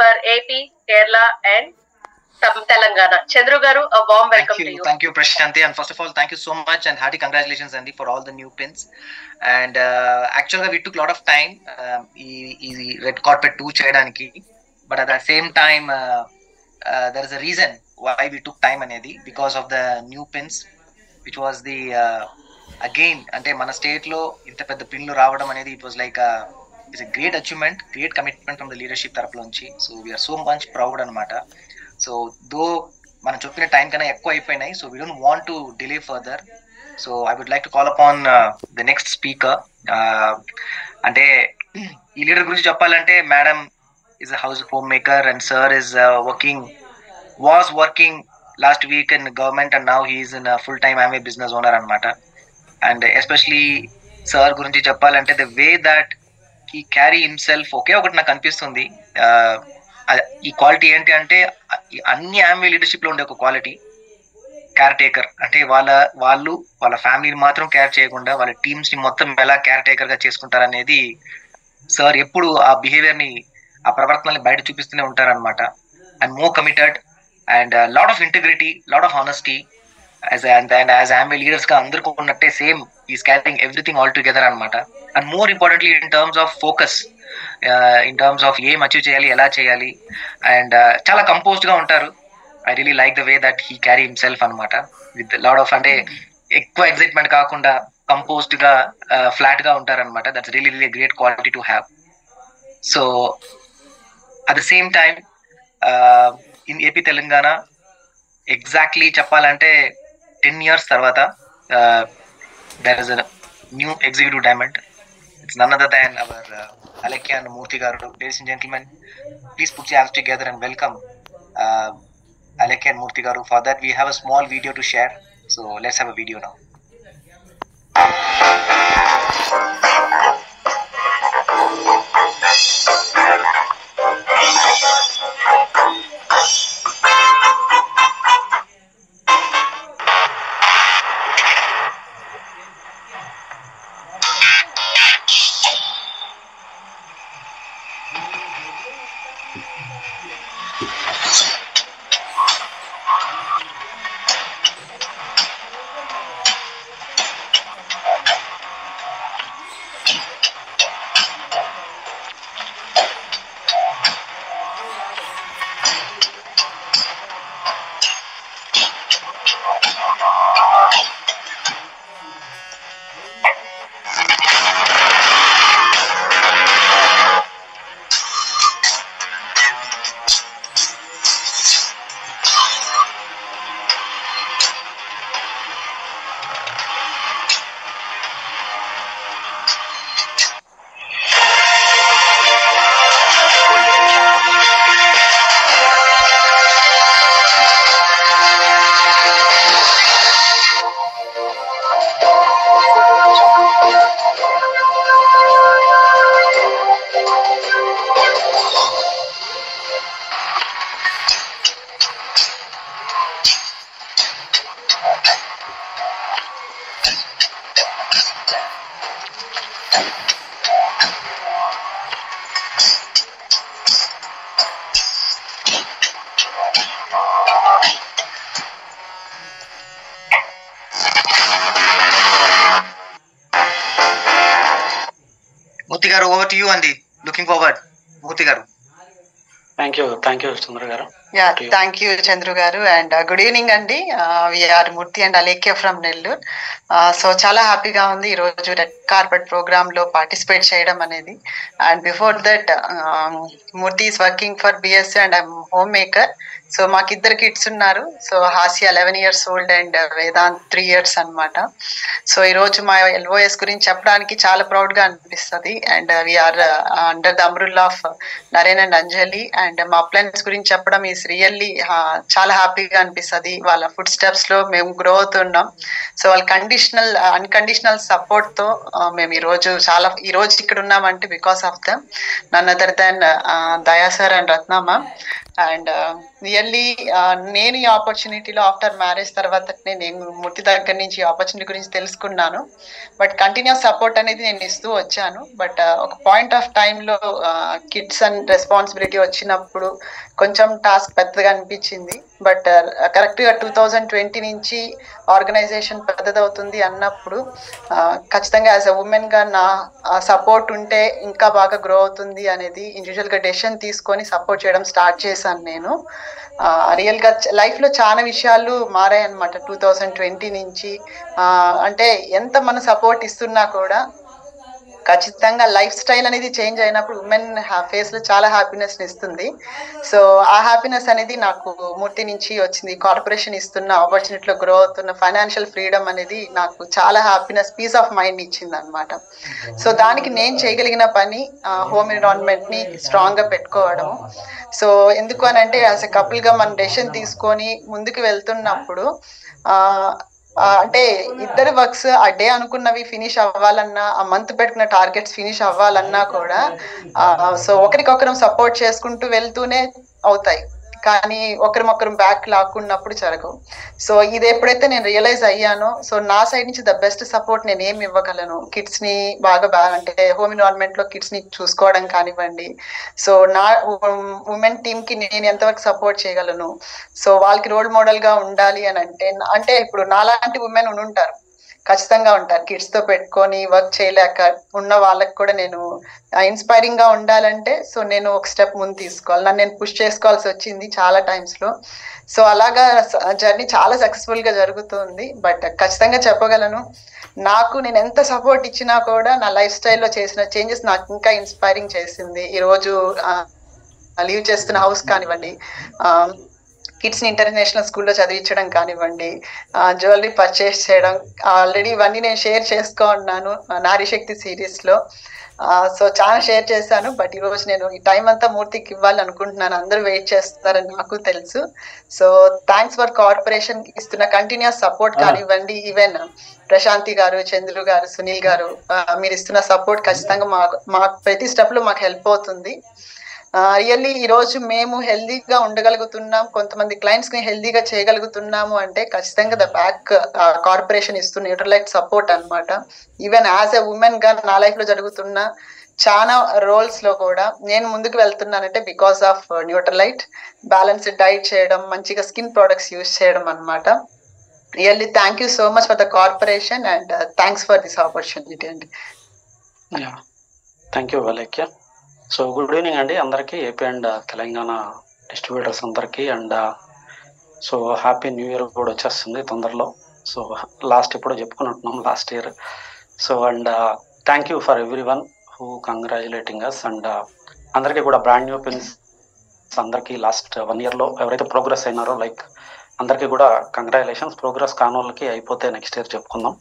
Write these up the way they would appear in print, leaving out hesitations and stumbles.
for AP, Kerala and Telangana. Chandru garu, a warm welcome to you. Thank you, Prashanti. And first of all, thank you so much and hearty congratulations, Andy, for all the new pins. And actually, we took a lot of time Red Carpet 2 cheyadaniki. But at the same time, there is a reason why we took time anedi, because of the new pins, which was the again, ante mana state lo inta pedda pinlu raavadam anedi, it was like it's a great achievement, great commitment from the leadership tarapu nunchi. So we are so much proud anamata. So though మనం చెప్పిన time కన్నా ఎక్కువ అయిపోయినాయి, so we don't want to delay further. So I would like to call upon the next speaker. అంటే ఈ leader గురించి చెప్పాలంటే, madam is a house home maker and sir is was working last week in government and now he is in full time I'm a business owner అనమాట. And especially sir గురించి చెప్పాలంటే the way that he carry himself, ఒకే ఒకటి నాకు అనిపిస్తుంది, ఈ quality ఏంటి అంటే అన్ని ఆమ్వే లీడర్షిప్ లో ఉండే ఒక క్వాలిటీ, కేర్ టేకర్. అంటే వాళ్ళు వాళ్ళ ఫ్యామిలీని మాత్రం కేర్ చేయకుండా వాళ్ళ టీమ్స్ ని మొత్తం ఎలా కేర్ టేకర్ గా చేసుకుంటారు అనేది సార్ ఎప్పుడు ఆ బిహేవియర్ ని, ఆ ప్రవర్తనని బయట చూపిస్తూనే ఉంటారనమాట. And more committed and lot of integrity, lot of honesty. As Amway leaders గా అందరికీ ఉన్నట్టే same is carrying everything all together అనమాట. And more importantly in terms of focus, in terms of ఏం అచీవ్ చేయాలి, ఎలా చేయాలి, అండ్ చాలా composed గా ఉంటారు. I really like the way that he carry himself అనమాట, విత్ లాట్ ఆఫ్, అంటే ఎక్కువ ఎక్సైట్మెంట్ కాకుండా కంపోజ్డ్ గా ఫ్లాట్ గా ఉంటారనమాట. That's really really great quality to have. So at the same time in AP Telangana exactly చెప్పాలంటే 10 years తర్వాత there is a new executive diamond. It's none other than our Alekya and Murthy garu. Ladies and gentlemen, please put your hands together and welcome Alekya and Murthy garu. For that, we have a small video to share. So let's have a video now. Murthy garu, over to you, Andy. Looking forward. Murthy garu. Thank you, Chandru garu. Yeah, thank you, Chandru garu, and good evening, Andy. We are Murthy and Alekya from Nellore. So చాలా హ్యాపీగా ఉంది ఈ రోజు red carpet programme లో participate చేయడం అనేది. And before that Murthy is working for BSc and I'm home maker. So మాకు ఇద్దరు కిడ్స్ ఉన్నారు. సో హాస్య 11 years old and Vedant 3 years అనమాట. సో ఈ రోజు మా ఎల్ఓఎస్ గురించి చెప్పడానికి చాలా ప్రౌడ్ గా అనిపిస్తుంది. And we are under the umbrella of Naren and Anjali. And మా ప్లాన్స్ గురించి చెప్పడం ఈస్ రియల్లీ చాలా హ్యాపీగా అనిపిస్తుంది. వాళ్ళ ఫుడ్ స్టెప్స్ లో మేము గ్రో అవుతున్నాం. సో వాళ్ళ అన్కండిషనల్ సపోర్ట్ తో మేము ఈ రోజు ఇక్కడ ఉన్నామంటే because of them, none other than Daya sir and Ratnamma. And really నేను ఈ ఆపర్చునిటీలో ఆఫ్టర్ మ్యారేజ్ తర్వాతనే నేను మూర్తి దగ్గర నుంచి ఈ ఆపర్చునిటీ గురించి తెలుసుకున్నాను. బట్ కంటిన్యూస్ సపోర్ట్ అనేది నేను ఇస్తూ వచ్చాను. బట్ ఒక పాయింట్ ఆఫ్ టైంలో కిడ్స్ అండ్ రెస్పాన్సిబిలిటీ వచ్చినప్పుడు కొంచెం టాస్క్ పెద్దగా అనిపించింది. బట్ కరెక్ట్గా 2020 నుంచి ఆర్గనైజేషన్ పెద్దదవుతుంది అన్నప్పుడు ఖచ్చితంగా యాజ్ అ ఉమెన్ గా నా సపోర్ట్ ఉంటే ఇంకా బాగా గ్రో అవుతుంది అనేది ఇండివిజువల్ గా డెసిషన్ తీసుకొని సపోర్ట్ చేయడం స్టార్ట్ చేశాను నేను. రియల్ గా లైఫ్ లో చాలా విషయాలు మారాయి అనమాట 2020 నుంచి. అంటే ఎంత మన సపోర్ట్ ఇస్తున్నా కూడా ఖచ్చితంగా లైఫ్ స్టైల్ అనేది చేంజ్ అయినప్పుడు ఉమెన్ ఫేస్ లో చాలా హ్యాపీనెస్ ఇస్తుంది. సో ఆ హ్యాపీనెస్ అనేది నాకు మూర్తి నుంచి వచ్చింది. కార్పొరేషన్ ఇస్తున్న ఆపర్చునిటీలో గ్రో అవుతున్న ఫైనాన్షియల్ ఫ్రీడమ్ అనేది నాకు చాలా హ్యాపీనెస్, పీస్ ఆఫ్ మైండ్ ఇచ్చింది అనమాట. సో దానికి నేను చేయగలిగిన పని హోమ్ ఎన్విరాన్మెంట్ ని స్ట్రాంగ్ గా పెట్టుకోవడము. సో ఎందుకు అని అంటే యాజ్ ఎ కపుల్ గా మనం డెసిషన్ తీసుకొని ముందుకు వెళ్తున్నప్పుడు అంటే ఇద్దరు వర్క్స్ ఆ డే అనుకున్నవి ఫినిష్ అవ్వాలన్నా, ఆ మంత్ పెట్టుకున్న టార్గెట్స్ ఫినిష్ అవ్వాలన్నా కూడా సో ఒకరికొకరం సపోర్ట్ చేసుకుంటూ వెళ్తూనే అవుతాయి, కానీ ఒకరికొకరు బ్యాక్ లాక్కున్నప్పుడు జరగవు. సో ఇది ఎప్పుడైతే నేను రియలైజ్ అయ్యానో, సో నా సైడ్ నుంచి ద బెస్ట్ సపోర్ట్ నేను ఏమి ఇవ్వగలను, కిడ్స్ ని బాగా అంటే హోమ్ ఎన్విరాన్మెంట్ లో కిడ్స్ ని చూసుకోవడం కానివ్వండి, సో నా ఉమెన్ టీమ్ కి నేను ఎంతవరకు సపోర్ట్ చేయగలను, సో వాళ్ళకి రోల్ మోడల్ గా ఉండాలి అని అంటే ఇప్పుడు నాలాంటి ఉమెన్ ఉంటారు, ఖచ్చితంగా ఉంటారు కిడ్స్ తో పెట్టుకొని వర్క్ చేయలేక ఉన్న వాళ్ళకి కూడా నేను ఇన్స్పైరింగ్ గా ఉండాలంటే సో నేను ఒక స్టెప్ ముందు తీసుకోవాలి, నన్ను నేను పుష్ చేసుకోవాల్సి వచ్చింది చాలా టైమ్స్ లో. సో అలాగా జర్నీ చాలా సక్సెస్ఫుల్ గా జరుగుతుంది. బట్ ఖచ్చితంగా చెప్పగలను, నాకు నేను ఎంత సపోర్ట్ ఇచ్చినా కూడా నా లైఫ్ స్టైల్లో చేసిన చేంజెస్ నాకు ఇంకా ఇన్స్పైరింగ్ చేసింది. ఈరోజు లీవ్ చేస్తున్న హౌస్ కానివ్వండి, కిడ్స్ ని ఇంటర్నేషనల్ స్కూల్లో చదివించడం కానివ్వండి, జ్యువెలరీ పర్చేస్ చేయడం, ఆల్రెడీ ఇవన్నీ నేను షేర్ చేసుకో ఉన్నాను నారీ శక్తి సిరీస్ లో. సో చాలా షేర్ చేశాను. బట్ ఈ రోజు నేను ఈ టైం అంతా మూర్తికి ఇవ్వాలి అనుకుంటున్నాను, అందరూ వెయిట్ చేస్తున్నారని నాకు తెలుసు. సో థ్యాంక్స్ ఫర్ కార్పొరేషన్ ఇస్తున్న కంటిన్యూస్ సపోర్ట్ కానివ్వండి, ఈవెన్ ప్రశాంతి గారు, చంద్రు గారు, సునీల్ గారు మీరు ఇస్తున్న సపోర్ట్ ఖచ్చితంగా మాకు ప్రతి స్టెప్ లో మాకు హెల్ప్ అవుతుంది. రియల్లీ ఈ రోజు మేము హెల్దీగా ఉండగలుగుతున్నాం, కొంతమంది క్లయింట్స్ ని హెల్దీగా చేయగలుగుతున్నాము అంటే ఖచ్చితంగా ద బ్యాక్ కార్పొరేషన్ ఇస్తున్న న్యూట్రలైట్ సపోర్ట్ అనమాట. ఈవెన్ యాజ్ ఎ ఉమెన్ గా నా లైఫ్ లో జరుగుతున్న చాలా రోల్స్ లో కూడా నేను ముందుకు వెళ్తున్నానంటే because of Nutrilite, balanced diet చేయడం, మంచిగా స్కిన్ ప్రొడక్ట్స్ యూజ్ చేయడం అనమాట. Really thank you so much for the corporation and thanks for this opportunity అండి. Thank you Alekhya. So good evening అండి అందరికీ, ఏపీ అండ్ తెలంగాణ డిస్ట్రిబ్యూటర్స్ అందరికీ. And so happy new year కూడా వచ్చేస్తుంది తొందరలో. సో లాస్ట్ ఎప్పుడో చెప్పుకున్నట్టున్నాం last year. So and thank you for everyone who congratulating us. And అందరికీ కూడా బ్రాండ్ న్యూ పిన్స్ అందరికీ లాస్ట్ 1 year లో ఎవరైతే ప్రోగ్రెస్ అయినారో లైక్ అందరికీ కూడా కంగ్రాచులేషన్స్. ప్రోగ్రెస్ కాని వాళ్ళకి అయిపోతే నెక్స్ట్ ఇయర్ చెప్పుకుందాం.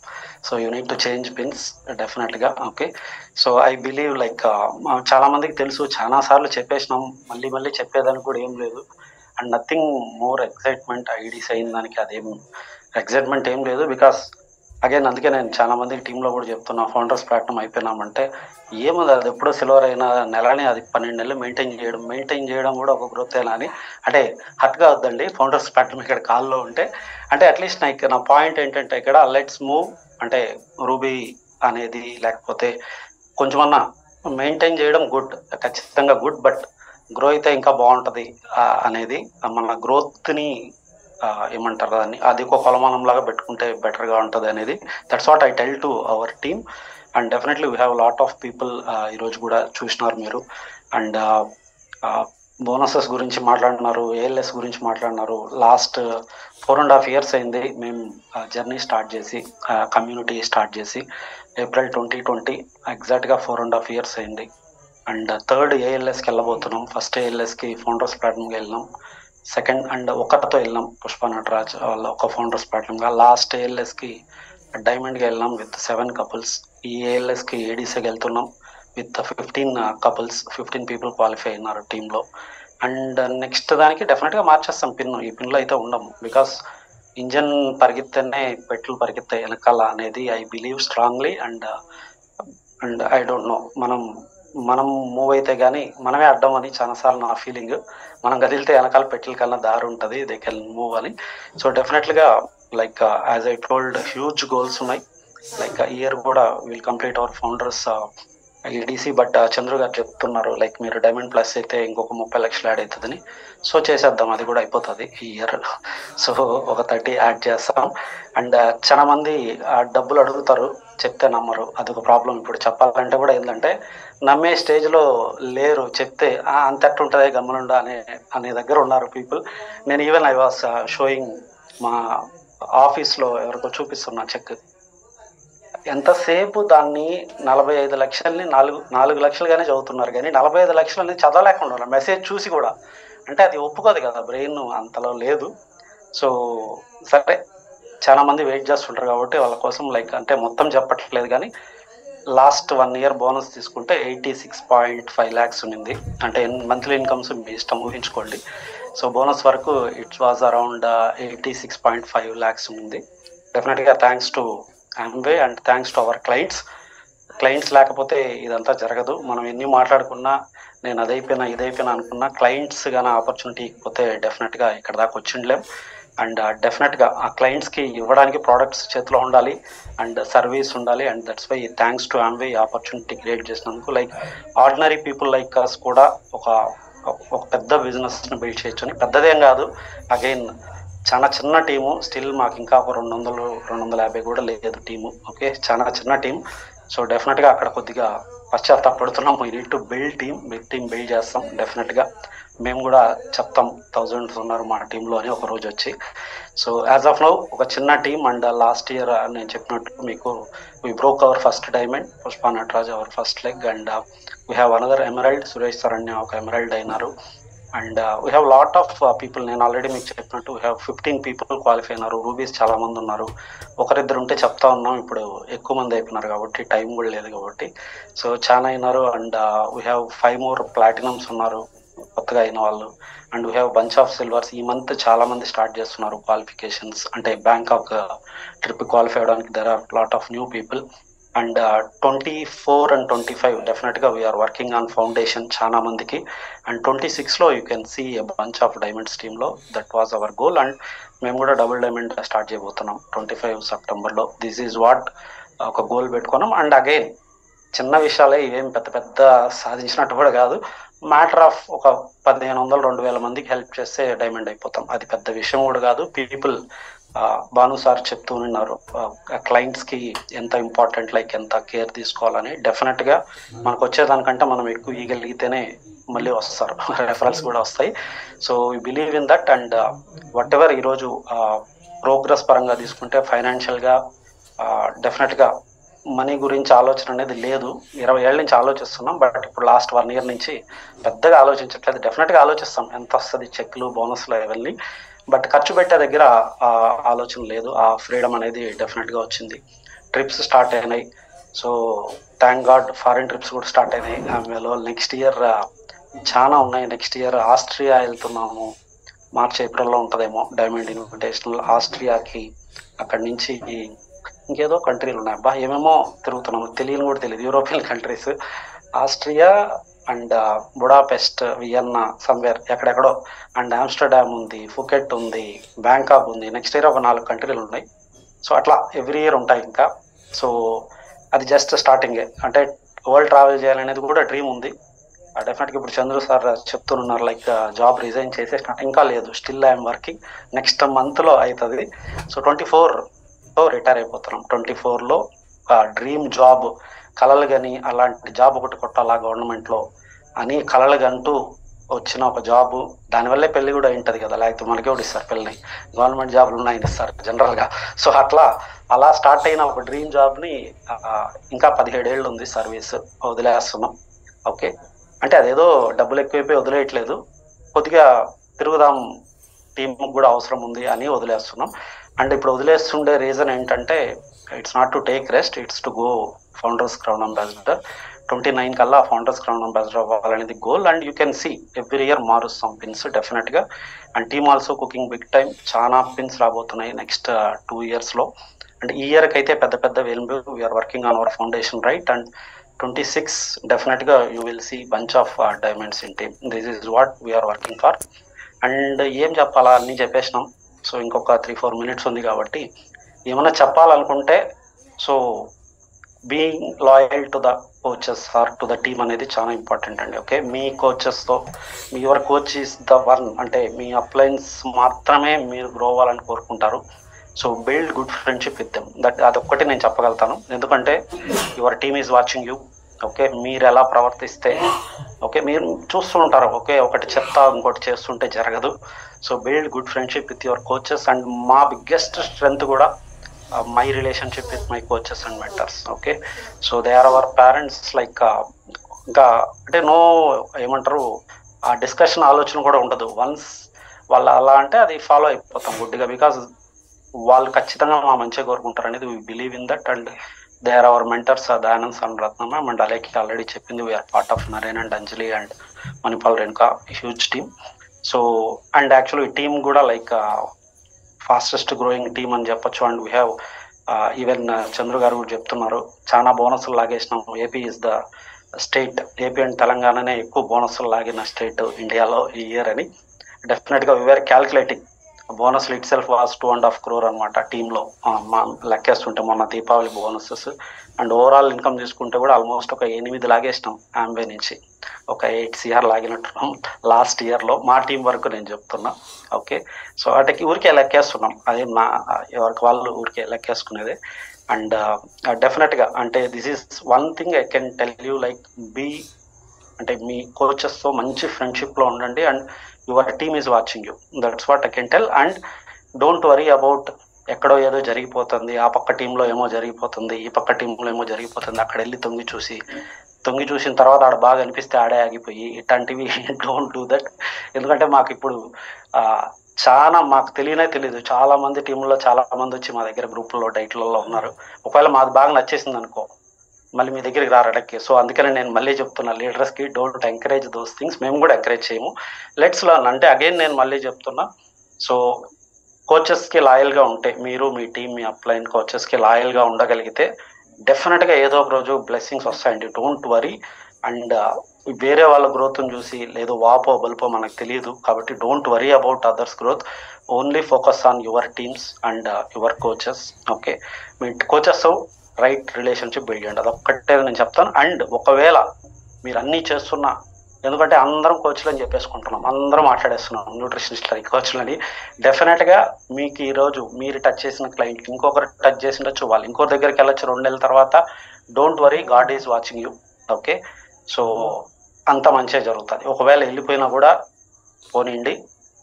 So you need to change pins డెఫినెట్గా. Okay, so I believe like చాలా మందికి తెలుసు, చాలా సార్లు చెప్పేసినాం, మళ్ళీ మళ్ళీ చెప్పేదానికి కూడా ఏం లేదు. And nothing more excitement IDs అయిన దానికి అదేం ఎక్సైట్మెంట్ ఏం లేదు. బికాస్ అగైన్ అందుకే నేను చాలా మందికి టీంలో కూడా చెప్తున్నా, ఫౌండర్స్ ప్లాట్ఫామ్ అయిపోయినామంటే ఏముంది, అది ఎప్పుడో సిల్వర్ అయిన నెలని అది 12 నెలలు మెయింటైన్ చేయడం కూడా ఒక గ్రోత్ అయినా అని అంటే హట్గా వద్దండి. ఫౌండర్స్ ప్లాట్ఫామ్ ఇక్కడ కాల్లో ఉంటే అంటే అట్లీస్ట్ నా పాయింట్ ఏంటంటే ఇక్కడ లెట్స్ మూవ్ అంటే రూబీ అనేది లేకపోతే కొంచెమన్నా మెయింటైన్ చేయడం గుడ్, ఖచ్చితంగా గుడ్, బట్ గ్రో అయితే ఇంకా బాగుంటుంది అనేది మన గ్రోత్ని ఏమంటారు దాన్ని, అది ఒక కొలమానం లాగా పెట్టుకుంటే బెటర్గా ఉంటుంది అనేది. That's what I tell to our team. And definitely we have lot of people ఈరోజు కూడా చూసినారు మీరు. అండ్ బోనసెస్ గురించి మాట్లాడినారు, ఏఎల్ఎస్ గురించి మాట్లాడినారు. లాస్ట్ 4.5 years అయింది మేము జర్నీ స్టార్ట్ చేసి, కమ్యూనిటీ స్టార్ట్ చేసి. April 2020 ఎగ్జాక్ట్గా 4.5 years అయింది. అండ్ థర్డ్ ఏఎల్ఎస్కి వెళ్ళబోతున్నాం. ఫస్ట్ ఏఎల్ఎస్కి ఫౌండర్స్ ప్లాట్ఫామ్కి వెళ్ళినాం, సెకండ్ అండ్ ఒకరితో వెళ్ళినాం పుష్ప నటరాజ్ వాళ్ళ ఒక ఫౌండర్స్ ప్లాట్ఫామ్గా. లాస్ట్ ఏఎల్ఎస్కి డైమండ్కి వెళ్ళినాం విత్ 7 couples. ఈ ఏఎల్ఎస్కి ఏడీసీకి వెళ్తున్నాం విత్ 15 couples, 15 people క్వాలిఫై అయినారు టీంలో. అండ్ నెక్స్ట్ దానికి డెఫినెట్గా మార్చేస్తాం పిన్. ఈ పిన్లో అయితే ఉండము, బికాస్ ఇంజన్ పరిగెత్తేనే పెట్రోల్ పరిగెత్తాయి వెనకాల అనేది I believe strongly. And I don't know మనం మనం మూవ్ అయితే కానీ మనమే అడ్డం అని చాలాసార్లు నా ఫీలింగ్. మనం కదిలితే వెనకాల పెట్టెల కన్నా దారి ఉంటుంది, దే కెన్ మూవ్ అని. సో డెఫినెట్లీగా like as I told huge goals ఉన్నాయి. లైక్ ఇయర్ కూడా will complete our founders EDC. But Chandru గారు చెప్తున్నారు లైక్ మీరు డైమండ్ ప్లస్ అయితే ఇంకొక 30 లక్షలు యాడ్ అవుతుందని. సో చేసేద్దాం, అది కూడా అయిపోతుంది ఈ ఇయర్. సో ఒక 30 యాడ్ చేస్తాం. అండ్ చాలా మంది డబ్బులు అడుగుతారు, చెప్తే నమ్మరు, అదొక ప్రాబ్లం. ఇప్పుడు చెప్పాలంటే కూడా ఏంటంటే నమ్మే స్టేజ్లో లేరు, చెప్తే అంతట్టు ఉంటుంది గమనుండా అనే దగ్గర ఉన్నారు పీపుల్. నేను ఈవెన్ ఐ వాస్ షోయింగ్ మా ఆఫీస్లో ఎవరికో చూపిస్తున్నా చెక్. ఎంతసేపు దాన్ని 45 లక్షల్ని 4 లక్షలుగానే చదువుతున్నారు, కానీ 45 లక్షలని చదవలేకుండా ఉన్నారు, మెసేజ్ చూసి కూడా. అంటే అది ఒప్పుకోదు కదా, బ్రెయిన్ అంతలో లేదు. సో సరే, చాలా మంది వెయిట్ చేస్తుంటారు కాబట్టి వాళ్ళ కోసం లైక్ అంటే మొత్తం చెప్పట్లేదు, కానీ లాస్ట్ 1 ఇయర్ బోనస్ తీసుకుంటే 86.5 lakhs ఉన్నింది. అంటే మంత్లీ ఇన్కమ్స్ మీ ఇష్టం, ఊహించుకోండి. సో బోనస్ వరకు ఇట్స్ వాజ్ అరౌండ్ 86.5 lakhs ఉన్నింది. డెఫినెట్గా thanks to Amway and thanks to our clients లేకపోతే ఇదంతా జరగదు. మనం ఎన్ని మాట్లాడుకున్నా, నేను ఇదైపోయినా అనుకున్నా, క్లయింట్స్ కానీ ఆపర్చునిటీ ఇకపోతే డెఫినెట్గా ఇక్కడ దాకా వచ్చిండలేం. అండ్ డెఫినెట్గా ఆ క్లయింట్స్కి ఇవ్వడానికి ప్రోడక్ట్స్ చేతిలో ఉండాలి అండ్ సర్వీస్ ఉండాలి. And that's why thanks to Amway opportunity create చేసినందుకు. Like ordinary people like us కూడా ఒక పెద్ద బిజినెస్ని బిల్డ్ చేయొచ్చు అని. పెద్దదేం కాదు, అగైన్ చాలా చిన్న టీము, స్టిల్ మాకు ఇంకా ఒక 200-250 కూడా లేదు టీము. ఓకే, చాలా చిన్న టీం. సో డెఫినెట్గా అక్కడ కొద్దిగా పశ్చాత్తాపడుతున్నాం. We need to build big team build చేస్తాం. డెఫినెట్గా మేము కూడా చెప్తాం, 1000s ఉన్నారు మా టీంలో అని ఒక రోజు వచ్చి. సో యాజ్ ఆఫ్ నౌ ఒక చిన్న టీం. అండ్ లాస్ట్ ఇయర్ నేను చెప్పినట్టు మీకు we broke our first diamond, Pushpa Nataraj our first leg. And we have another emerald, Suresh Saranya ఒక ఎమరాల్డ్ అయినారు. And we have lot of people. నేను ఆల్రెడీ మీకు చెప్పినట్టు వీ హ్యావ్ 15 people క్వాలిఫై అయినారు. రూబీస్ చాలా మంది ఉన్నారు, ఒకరిద్దరు ఉంటే చెప్తా ఉన్నాం, ఇప్పుడు ఎక్కువ మంది అయిపోయినారు కాబట్టి టైం కూడా లేదు కాబట్టి. సో చాలా అయినారు. And we have 5 more platinums ఉన్నారు కొత్తగా అయిన వాళ్ళు. And we have bunch of silvers. ఈ మంత్ చాలా మంది స్టార్ట్ చేస్తున్నారు క్వాలిఫికేషన్స్, అంటే బ్యాంకాక్ ట్రిప్ క్వాలిఫై అవడానికి there are lot of new people. And 24 and 25 డెఫినెట్గా వీఆర్ వర్కింగ్ ఆన్ ఫౌండేషన్ చాలా మందికి. అండ్ 26లో you can see a bunch of diamonds టీంలో. That was our goal. And మేము కూడా డబుల్ డైమండ్ స్టార్ట్ చేయబోతున్నాం 25 సెప్టెంబర్లో. దిస్ ఈజ్ వాట్ ఒక గోల్ పెట్టుకున్నాం. అండ్ అగైన్ చిన్న విషయాలే ఇవేం పెద్ద సాధించినట్టు కూడా కాదు. మ్యాటర్ ఆఫ్ ఒక 1500-2000 మందికి హెల్ప్ చేస్తే డైమండ్ అయిపోతాం, అది పెద్ద విషయం కూడా కాదు. పీపుల్ భాను సార్ చెప్తూ ఉన్నారు క్లయింట్స్ కి ఎంత ఇంపార్టెంట్, లైక్ ఎంత కేర్ తీసుకోవాలని. డెఫినెట్ గా మనకు వచ్చేదానికంటే మనం ఎక్కువ ఇవ్వగలిగితేనే మళ్ళీ వస్తారు, రెఫరల్స్ కూడా వస్తాయి. So we believe in that. And what ever ఈరోజు ప్రోగ్రెస్ పరంగా తీసుకుంటే ఫైనాన్షియల్ గా డెఫినెట్ గా మనీ గురించి ఆలోచన అనేది లేదు. 20 ఏళ్ళ నుంచి ఆలోచిస్తున్నాం, బట్ ఇప్పుడు లాస్ట్ 1 year నుంచి పెద్దగా ఆలోచించట్లేదు. డెఫినెట్ గా ఆలోచిస్తాం ఎంత వస్తుంది, చెక్లు బోనస్లు ఇవన్నీ, బట్ ఖర్చు పెట్టే దగ్గర ఆలోచన లేదు. ఆ ఫ్రీడమ్ అనేది డెఫినెట్గా వచ్చింది. ట్రిప్స్ స్టార్ట్ అయినాయి. So thank God foreign trips కూడా స్టార్ట్ అయినాయి ఆమెలో. నెక్స్ట్ ఇయర్ చాలా ఉన్నాయి. నెక్స్ట్ ఇయర్ ఆస్ట్రియా వెళ్తున్నాము, మార్చ్ ఏప్రిల్లో ఉంటుందేమో డైమండ్ ఇన్విటేషనల్. ఆస్ట్రియాకి అక్కడి నుంచి ఇంకేదో కంట్రీలు ఉన్నాయి, అబ్బా ఏమేమో తిరుగుతున్నాము, తెలియని కూడా తెలియదు, European countries. Austria and Budapest, Vienna, somewhere ఎక్కడెక్కడో. అండ్ ఆమ్స్టర్డామ్ ఉంది, ఫుకెట్ ఉంది, బ్యాంకాక్ ఉంది. నెక్స్ట్ ఇయర్ ఒక 4 కంట్రీలు ఉన్నాయి. సో అట్లా ఎవ్రీ ఇయర్ ఉంటాయి ఇంకా. సో అది జస్ట్ స్టార్టింగే. అంటే వరల్డ్ ట్రావెల్ చేయాలనేది కూడా డ్రీమ్ ఉంది. డెఫినెట్గా ఇప్పుడు చంద్రు సార్ చెప్తున్నారు లైక్ జాబ్ రిజైన్ చేసేసినట్టు. ఇంకా లేదు, స్టిల్ ఐఎమ్ వర్కింగ్. నెక్స్ట్ మంత్లో అవుతుంది. సో 24లో రిటైర్ అయిపోతున్నాం. 24లో డ్రీమ్ జాబ్, కలలు కానీ అలాంటి జాబ్ ఒకటి కొట్టాలా గవర్నమెంట్లో అని కలలు కంటూ వచ్చిన ఒక జాబు. దానివల్లే పెళ్లి కూడా ఉంటుంది కదా, లేకపోతే మనకే కూడా ఇస్తారు పెళ్ళిని. గవర్నమెంట్ జాబ్లు ఉన్నాయని ఇస్తారు జనరల్గా. సో అలా స్టార్ట్ అయిన ఒక డ్రీమ్ జాబ్ని ఇంకా 17 ఏళ్ళు ఉంది సర్వీస్, వదిలేస్తున్నాం. ఓకే, అంటే అదేదో డబ్బులు ఎక్కువైపోయి వదిలేయట్లేదు, కొద్దిగా తిరుగుదాం, టీంకి కూడా అవసరం ఉంది అని వదిలేస్తున్నాం. అండ్ ఇప్పుడు వదిలేస్తుండే రీజన్ ఏంటంటే it's not to take rest, it's to go founders crown ambassador. 29 కల్లా ఫౌండర్స్ క్రౌన్ అంబాసిడర్ అవ్వాలనేది goal. And you can see every year మారుస్తాం పిన్స్ డెఫినెట్గా. And team also cooking big time. చాలా పిన్స్ రాబోతున్నాయి next 2 yearsలో. And ఈ ఇయర్కి అయితే పెద్ద we're working on our foundation right. And 26 డెఫినెట్గా you will see bunch of diamonds in team. This is what we are working for. And ఏం చెప్పాలా అన్నీ చెప్పేసినాం. సో ఇంకొక 3-4 మినిట్స్ ఉంది కాబట్టి ఏమైనా చెప్పాలనుకుంటే, so being loyal to the coaches or to the team అనేది చాలా ఇంపార్టెంట్ అండి. ఓకే, మీ కోచెస్తో, your coach is the one, అంటే మీ అప్లయన్స్ మాత్రమే మీరు గ్రో అవ్వాలని కోరుకుంటారు. So build good friendship with them. అదొక్కటి నేను చెప్పగలుగుతాను, ఎందుకంటే your team is watching you. Okay, మీరు ఎలా ప్రవర్తిస్తే, ఓకే మీరు చూస్తూ ఉంటారు, ఓకే ఒకటి చెప్తా ఇంకోటి చేస్తుంటే జరగదు. So build good friendship with your coaches. And మా బిగ్గెస్ట్ స్ట్రెంగ్త్ కూడా my relationship with my coaches and mentors. Okay, so they are our parents. Like ఇంకా అంటే నో ఏమంటారు, ఆ డిస్కషన్ ఆలోచన కూడా ఉండదు. వన్స్ వాళ్ళు అలా అంటే అది ఫాలో అయిపోతాం గుడ్డిగా, బికాజ్ వాళ్ళు ఖచ్చితంగా మా మంచిగా కోరుకుంటారు అనేది we believe in that. And they are our mentors, Dayanand సన్ రత్నమ్మ అండ్ అలేకి ఆల్రెడీ చెప్పింది, we're part of Naren and Anjali and Manipal Renuka, huge team. So and actually ఈ టీమ్ కూడా లైక్ ఫాస్టెస్ట్ గ్రోయింగ్ టీమ్ అని చెప్పొచ్చు. And we have even Chandru గారు కూడా చెప్తున్నారు, చాలా బోనస్లు లాగేసినాం. AP is the state, AP and తెలంగాణనే ఎక్కువ బోనస్లు లాగిన స్టేట్ ఇండియాలో ఈ ఇయర్ అని. డెఫినెట్గా వీఆర్ క్యాల్కులేటింగ్ బోనస్లు ఇట్ సెల్ఫ్ వాస్ 2.5 crore అనమాట టీంలో మా లెక్కేస్తుంటే మొన్న Deepavali bonuses. And overall income తీసుకుంటే కూడా ఆల్మోస్ట్ ఒక 8 లాగేసినాం ఆంబే నుంచి, ఒక 8 CR లాగినట్టున్నాం లాస్ట్ ఇయర్లో మా టీం వరకు నేను చెప్తున్నా. ఓకే, సో వాటికి ఊరికే లెక్కేస్తున్నాం, అది నా ఎవరికి వాళ్ళు ఊరికే లెక్కేసుకునేది. అండ్ డెఫినెట్గా అంటే this is one thing I can tell you, like be అంటే మీ కోచెస్తో మంచి ఫ్రెండ్షిప్లో ఉండండి. And your team is watching you, that's what I can tell. And don't worry about ఎక్కడో ఏదో జరిగిపోతుంది, ఆ పక్క టీంలో ఏమో జరిగిపోతుంది, ఈ పక్క టీంలో ఏమో జరిగిపోతుంది, అక్కడ వెళ్ళి తొంగి చూసిన తర్వాత ఆడ బాగా అనిపిస్తే ఆడే ఆగిపోయి ఇట్లాంటివి డోంట్ డూ దట్. ఎందుకంటే మాకు ఇప్పుడు చాలా మాకు తెలియదు, చాలా మంది టీంలో చాలా మంది వచ్చి మా దగ్గర గ్రూపుల్లో డైట్లలో ఉన్నారు. ఒకవేళ మాది బాగా నచ్చేసింది అనుకో, మళ్ళీ మీ దగ్గరికి రారడక్కి. సో అందుకని నేను మళ్ళీ చెప్తున్నా, లీడర్స్కి డోంట్ ఎంకరేజ్ దోస్ థింగ్స్. మేము కూడా ఎంకరేజ్ చేయము, లెట్స్ లర్న్. అంటే అగైన్ నేను మళ్ళీ చెప్తున్నా, సో కోచెస్కి లాయల్గా ఉంటే, మీరు మీ టీం మీ అప్లైన్ కోచెస్కి లాయల్గా ఉండగలిగితే డెఫినెట్గా ఏదో ఒక రోజు బ్లెస్సింగ్స్ వస్తాయండి. Don't worry. అండ్ వేరే వాళ్ళ గ్రోత్ని చూసి లేదు వాపో బల్పో మనకు తెలియదు, కాబట్టి don't worry about others growth, only focus on your teams and your coaches. Okay, me coaches right relationship build చేయండి, అదొక్కటే నేను చెప్తాను. అండ్ ఒకవేళ మీరు అన్నీ చేస్తున్నా, ఎందుకంటే అందరం కోచ్లు అని చెప్పేసుకుంటున్నాం, అందరం మాట్లాడేస్తున్నాం న్యూట్రిషనిస్ట్లని కోచ్లని, డెఫినెట్గా మీకు ఈరోజు మీరు టచ్ చేసిన క్లయింట్ ఇంకొకరు టచ్ చేసి ఉండొచ్చు, వాళ్ళు ఇంకొకరి దగ్గరికి వెళ్ళొచ్చు 2 నెలల తర్వాత. Don't worry, God is watching you. Okay, so అంత మంచిగా జరుగుతుంది. ఒకవేళ వెళ్ళిపోయినా కూడా పోనీండి,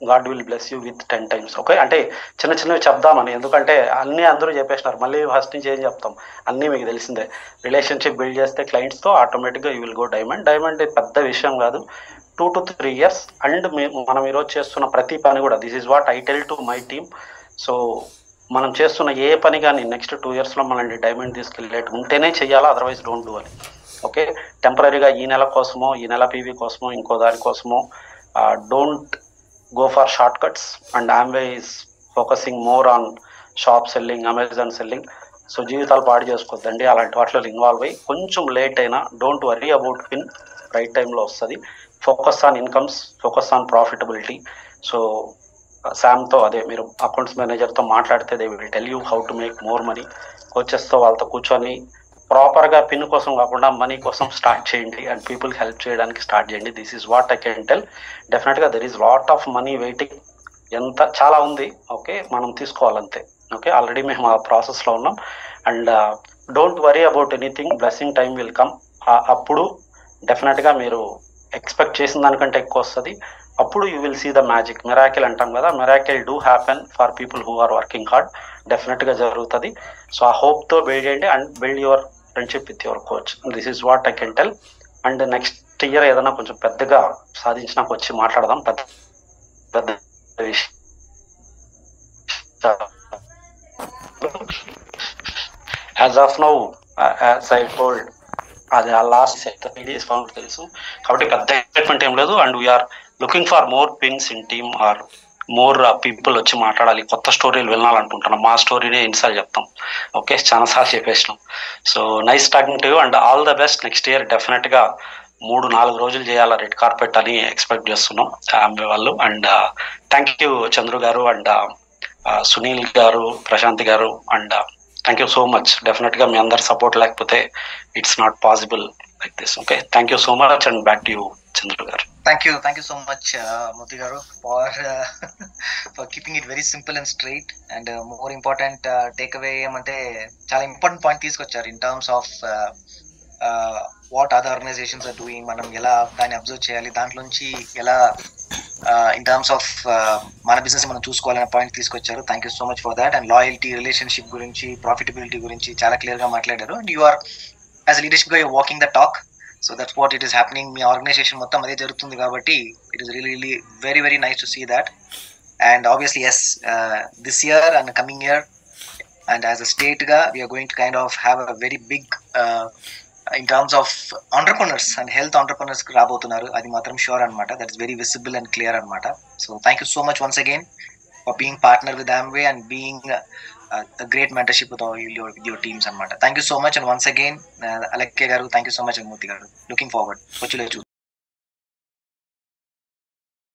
God will bless you with 10 times. Okay, అంటే చిన్నవి చెప్దామని, ఎందుకంటే అన్నీ అందరూ చెప్పేసినారు, మళ్ళీ ఫస్ట్ నుంచి ఏం చెప్తాం, అన్నీ మీకు తెలిసిందే. రిలేషన్షిప్ బిల్డ్ చేస్తే క్లయింట్స్తో ఆటోమేటిక్గా you will go diamond. Diamond పెద్ద విషయం కాదు, 2 to 3 years. అండ్ మనం ఈరోజు చేస్తున్న ప్రతి పని కూడా, this is what I tell to my team. So మనం చేస్తున్న ఏ పని కానీ నెక్స్ట్ 2 yearsలో మనల్ని డైమండ్ తీసుకెళ్ళేట్టు ఉంటేనే చెయ్యాలా, అదర్వైజ్ డోంట్ డూ అని. ఓకే, టెంపరీగా ఈ నెల కోసమో, ఈ నెల పీవీ కోసమో, ఇంకో దానికోసమో don't go for shortcuts. And Amway is focusing more on shop selling, Amazon selling. So జీవితాలు పాడు చేసుకోవద్దండి, అలాంటి వాటిలో ఇన్వాల్వ్ అయ్యి కొంచెం లేట్ అయినా don't worry about win, right టైంలో వస్తుంది. Focus on incomes, focus on profitability. So శామ్తో అదే మీరు అకౌంట్స్ మేనేజర్తో మాట్లాడితే they will tell you how to make more money. కోచెస్తో వాళ్ళతో కూర్చొని ప్రాపర్గా పిన్ కోసం కాకుండా మనీ కోసం స్టార్ట్ చేయండి అండ్ పీపుల్కి హెల్ప్ చేయడానికి స్టార్ట్ చేయండి. This is what I can tell. డెఫినెట్గా there is lot of money waiting, ఎంత చాలా ఉంది. ఓకే, మనం తీసుకోవాలంతే. ఓకే, ఆల్రెడీ మేము ఆ ప్రాసెస్లో ఉన్నాం. And don't worry about anything, blessing time will come. అప్పుడు డెఫినెట్గా మీరు ఎక్స్పెక్ట్ చేసిన దానికంటే ఎక్కువ వస్తుంది. అప్పుడు you will see the magic, miracle అంటాం కదా, miracle do happen for people who are working hard. డెఫినెట్గా జరుగుతుంది. సో ఆ హోప్తో బిల్డ్ చేయండి and build your friendship with your coach. This is what I can tell. And next year ఏదైనా కొంచెం పెద్దగా సాధించినాక వచ్చి మాట్లాడదాం, పెద్ద విషయం. As of now, as I told, అది ఆ లాస్ట్ 30 days తెలుసు, కాబట్టి పెద్ద ఎక్సైట్మెంట్ ఏం లేదు. And we are looking for more pins in team or more people వచ్చి మాట్లాడాలి, కొత్త స్టోరీలు వినాలనుకుంటున్నాం. మా స్టోరీనే ఎన్నిసార్లు చెప్తాం, ఓకే, చాలాసార్లు చెప్పేసినాం. So nice talking to you and all the best. Next year డెఫినెట్గా 3-4 రోజులు చేయాలి రెడ్ కార్పెట్ అని ఎక్స్పెక్ట్ చేస్తున్నాం ఆమె వాళ్ళు. అండ్ థ్యాంక్ యూ చంద్రు గారు అండ్ సునీల్ గారు, ప్రశాంత్ గారు, and thank you so much. డెఫినెట్గా మీ అందరి సపోర్ట్ లేకపోతే it's not possible like this. Okay, thank you so much and back to you Chandru గారు. Thank you so much, Moti garu, for keeping it very simple and straight. And more important takeaway ఏమంటే చాలా important point తీసుకొచ్చారు in terms of what other organizations are doing, మనం ఎలా దాన్ని observe చేయాలి, దాంట్లోంచి ఎలా in terms of మన బిజినెస్ మనం చూసుకోవాలనే పాయింట్ తీసుకొచ్చారు. Thank you so much for that. And loyalty, relationship గురించి, ప్రాఫిటబిలిటీ గురించి చాలా క్లియర్ గా మాట్లాడారు. And you are as leadership గా walking the talk. So that's what it is happening. మీ ఆర్గనైజేషన్ మొత్తం అదే జరుగుతుంది కాబట్టి it is really very very nice to see that. And obviously yes, this year and coming year and as a state ga we are going to kind of have a very big in terms of entrepreneurs and health entrepreneurs రాబోతున్నారు. అది మాత్రం sure అన్నమాట. That is very visible and clear అన్నమాట. So thank you so much once again for being partner with Amway and being a great mentorship with all your teams అన్నమాట. Thank you so much and once again Alakke garu, thank you so much and Murthy garu. Looking forward.